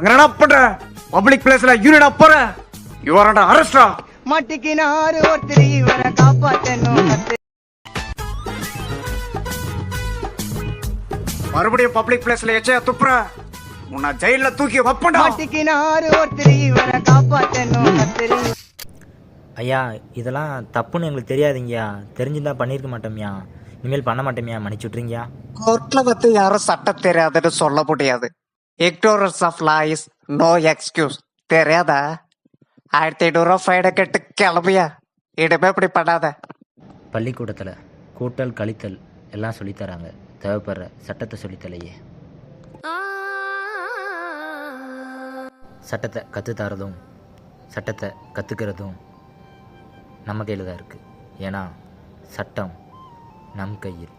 அங்க என்ன பண்ற? பப்ளிக் பிளேஸ்ல யூனிட் போற. யூ ஆர் அண்டர் அரெஸ்டா. மாட்டிக்கினாரு ஒருத்தர் இவரை காப்பாத்தணும். மறுபடியும் பப்ளிக் பிளேஸ்ல எச்சையா துப்புற, உன்னை ஜெயில தூக்கி வைப்பண்டா. மாட்டிக்கினாரு ஒருத்தர் இவரை காப்பாத்தணும். ஐயா இதெல்லாம் தப்புன்னு எங்களுக்கு தெரியாதுங்கய்யா, தெரிஞ்சுதான் பண்ணியிருக்க மாட்டோம்யா, இனிமேல் பண்ண மாட்டோம்யா, மன்னிச்சு விட்றீங்கயா. கோர்ட்ல வந்து யாரும் சட்டம் தெரியாதுன்னு சொல்ல முடியாது. Ignorance of law is no excuse. தெரியாதா? 1500 ஃபைனை கட்டு கிளம்பியா. இனிமே இப்படி பண்ணாத. பள்ளிக்கூடத்தில் கூட்டல் கழித்தல் எல்லாம் சொல்லித்தராங்க, தேவைப்படுற சட்டத்தை சொல்லித்தலையே. சட்டத்தை கற்றுத்தரதும் சட்டத்தை கற்றுக்கிறதும் நம்ம கையில் தான் இருக்குது. ஏன்னா சட்டம் நம் கையில்.